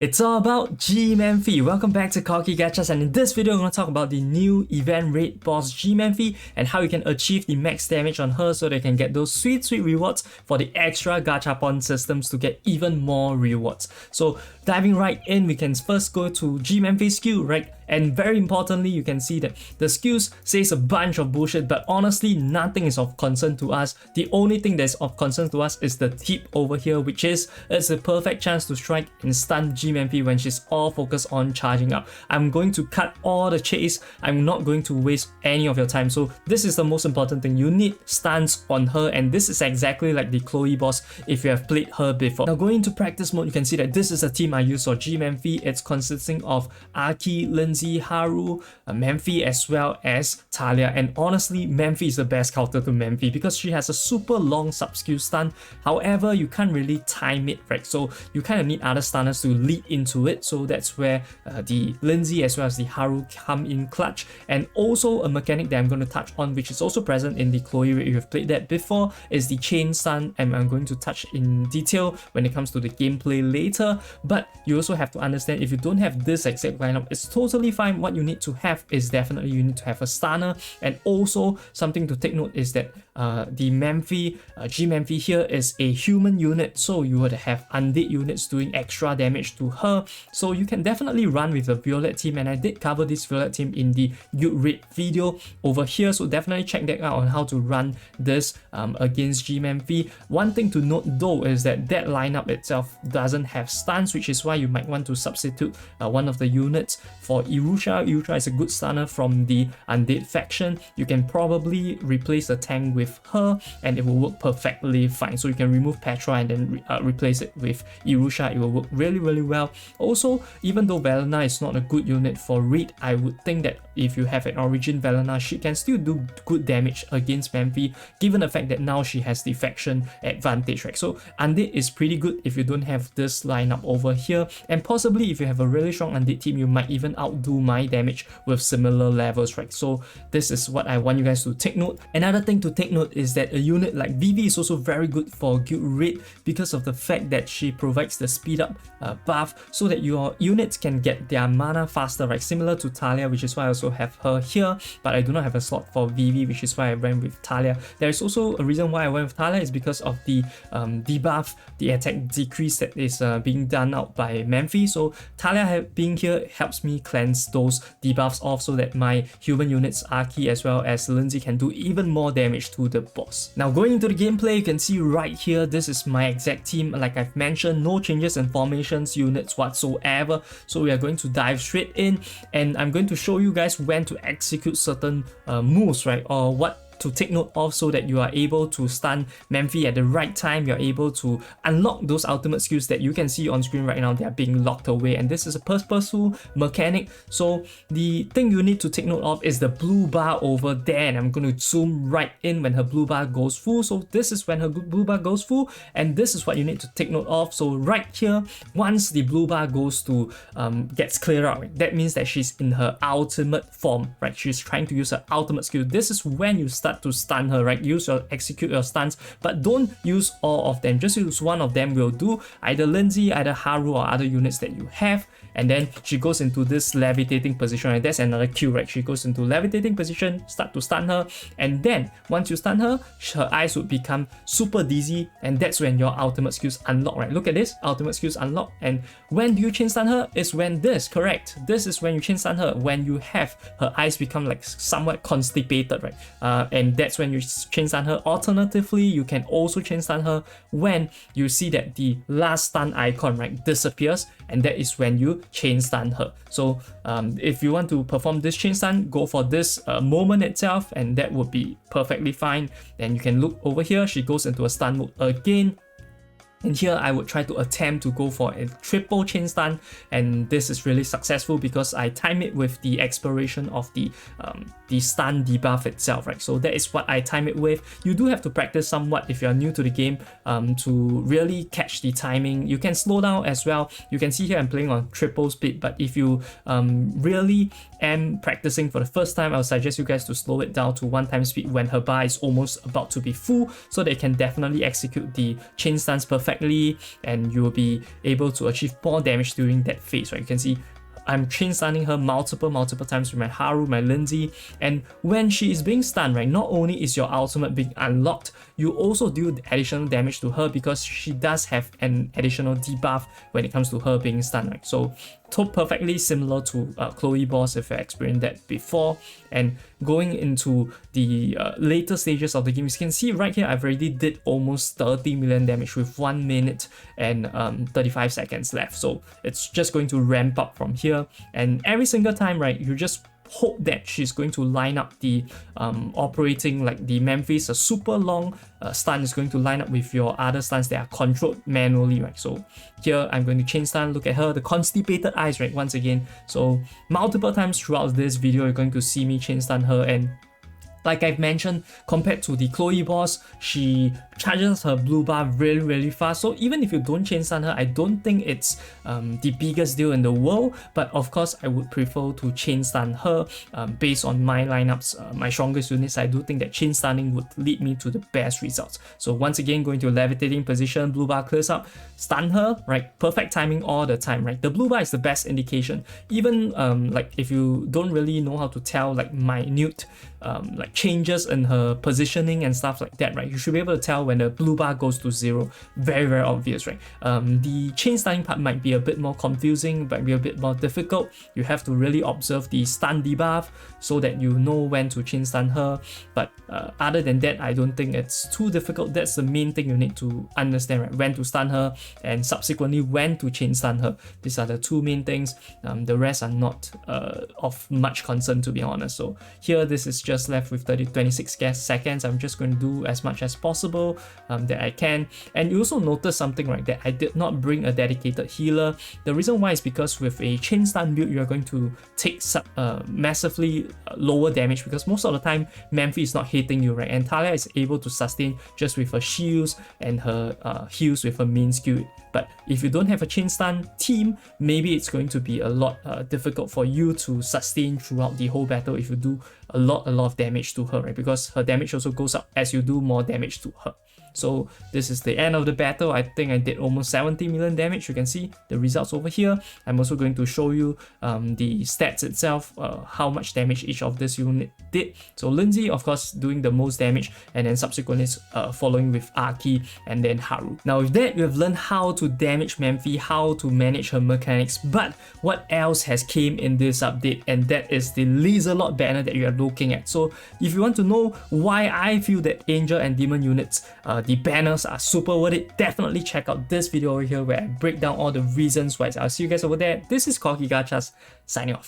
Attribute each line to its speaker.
Speaker 1: It's all about G.Mephi. Welcome back to Koki Gachas, and in this video I'm going to talk about the new event raid boss G.Mephi and how you can achieve the max damage on her so they can get those sweet rewards for the extra gachapon systems to get even more rewards. So diving right in, we can first go to G.Mephi's skill, right? And very importantly, you can see that the skills says a bunch of bullshit, but honestly, nothing is of concern to us. The only thing that's of concern to us is the tip over here, which is it's a perfect chance to strike and stun G.Mephi when she's all focused on charging up. I'm going to cut all the chase. I'm not going to waste any of your time. So this is the most important thing. You need stuns on her, and this is exactly like the Chloe boss if you have played her before. Now going into practice mode, you can see that this is a team I use for G.Mephi. It's consisting of Aki, Lindsay, Haru, Memphi as well as Talia, and honestly Memphi is the best counter to Memphi because she has a super long sub-skill stun. However, you can't really time it, right? So you kind of need other stunners to lead into it, so that's where the Lindsay as well as the Haru come in clutch. And also a mechanic that I'm going to touch on, which is also present in the Chloe raid, if you've played that before, is the chain stun, and I'm going to touch in detail when it comes to the gameplay later. But you also have to understand, if you don't have this exact lineup, it's totally fine. What you need to have is definitely you need to have a stunner, and also something to take note is that the Memphi, G.Mephi here is a human unit, so you would have undead units doing extra damage to her. So you can definitely run with the Violet team, and I did cover this Violet team in the guild raid video over here, so definitely check that out on how to run this against G.Mephi. One thing to note though is that that lineup itself doesn't have stuns, which is why you might want to substitute one of the units for Irusha. Irusha is a good stunner from the undead faction. You can probably replace the tank with her and it will work perfectly fine. So you can remove Petra and then replace it with Irusha. It will work really well. Also, even though Velena is not a good unit for raid, I would think that if you have an origin Velena, she can still do good damage against Memphi, given the fact that now she has the faction advantage, right? So undead is pretty good if you don't have this lineup over here, and possibly if you have a really strong undead team, you might even outdo my damage with similar levels, right? So this is what I want you guys to take note. Another thing to take note is that a unit like Vivi is also very good for guild raid because of the fact that she provides the speed up buff so that your units can get their mana faster, right? Similar to Talia, which is why I also have her here, but I do not have a slot for Vivi, which is why I went with Talia. There is also a reason why I went with Talia is because of the debuff, the attack decrease that is being done out by Memphi. So Talia being here helps me cleanse those debuffs off so that my human units Aki as well as Lindsay can do even more damage to the boss. Now going into the gameplay, you can see right here, this is my exact team. Like I've mentioned, no changes in formations, units whatsoever. So we are going to dive straight in, and I'm going to show you guys when to execute certain moves, right? Or what to take note of so that you are able to stun Memphi at the right time. You're able to unlock those ultimate skills that you can see on screen right now. They are being locked away, and this is a purposeful mechanic. So the thing you need to take note of is the blue bar over there, and I'm going to zoom right in when her blue bar goes full. So this is when her blue bar goes full, and this is what you need to take note of. So right here, once the blue bar goes to gets cleared out, right, that means that she's in her ultimate form, right? She's trying to use her ultimate skill. This is when you start to stun her, right? Execute your stuns, but don't use all of them. Just use one of them will do, either Lindsay, either Haru, or other units that you have. And then she goes into this levitating position, and that's another cue, right? She goes into levitating position, start to stun her, and then once you stun her, her eyes would become super dizzy, and that's when your ultimate skills unlock, right? Look at this, ultimate skills unlock. And when do you chain stun her? Is when this, correct? This is when you chain stun her, when you have her eyes become like somewhat constipated, right? And that's when you chain stun her. Alternatively, you can also chain stun her when you see that the last stun icon, right, disappears, and that is when you chain stun her. So if you want to perform this chain stun, go for this moment itself, and that would be perfectly fine. Then you can look over here, she goes into a stun mode again. And here I would try to attempt to go for a triple chain stun, and this is really successful because I time it with the expiration of the stun debuff itself, right? So that is what I time it with. You do have to practice somewhat if you are new to the game to really catch the timing. You can slow down as well. You can see here I'm playing on triple speed, but if you really am practicing for the first time, I would suggest you guys to slow it down to 1x speed when her bar is almost about to be full, so they can definitely execute the chain stuns perfectly perfectly, and you will be able to achieve more damage during that phase, right? You can see I'm chain stunning her multiple times with my Haru, my Lindsay, and when she is being stunned, right, not only is your ultimate being unlocked, you also do additional damage to her because she does have an additional debuff when it comes to her being stunned, right? So perfectly similar to Chloe boss if you experienced that before. And going into the later stages of the game, you can see right here I've already did almost 30 million damage with 1 minute and 35 seconds left. So it's just going to ramp up from here, and every single time, right, you just hope that she's going to line up the operating, like the Memphis, a super long stun is going to line up with your other stuns that are controlled manually, right? So here I'm going to chain stun. Look at her, the constipated eyes, right, once again. So multiple times throughout this video you're going to see me chain stun her, and like I've mentioned, compared to the Chloe boss, she charges her blue bar really fast. So even if you don't chain stun her, I don't think it's the biggest deal in the world. But of course, I would prefer to chain stun her based on my lineups, my strongest units. I do think that chain stunning would lead me to the best results. So once again, going to a levitating position, blue bar clears up, stun her, right? Perfect timing all the time, right? The blue bar is the best indication. Even like if you don't really know how to tell like minute like changes in her positioning and stuff like that, right, you should be able to tell when the blue bar goes to 0. Very obvious, right? The chain stunning part might be a bit more confusing, might be a bit more difficult. You have to really observe the stun debuff so that you know when to chain stun her. But other than that, I don't think it's too difficult. That's the main thing you need to understand, right? When to stun her and subsequently when to chain stun her. These are the two main things. The rest are not of much concern, to be honest. So here, this is just left with 26 seconds. I'm just going to do as much as possible that I can. And you also notice something, right, that I did not bring a dedicated healer. The reason why is because with a chain stun build, you're going to take massively lower damage because most of the time Memphi is not hitting you, right? And Talia is able to sustain just with her shields and her heals with her main skill. But if you don't have a chain stun team, maybe it's going to be a lot difficult for you to sustain throughout the whole battle if you do a lot of damage to her, right? Because her damage also goes up as you do more damage to her. So this is the end of the battle. I think I did almost 70 million damage. You can see the results over here. I'm also going to show you the stats itself, how much damage each of this unit did. So Lindsay, of course, doing the most damage, and then subsequently following with Aki and then Haru. Now with that, we've learned how to damage Memphi, how to manage her mechanics, but what else has came in this update, and that is the laser lord banner that you are looking at. So if you want to know why I feel that Angel and Demon units, the banners are super worth it, definitely check out this video over here where I break down all the reasons why. I'll see you guys over there. This is Corky Gachas, signing off.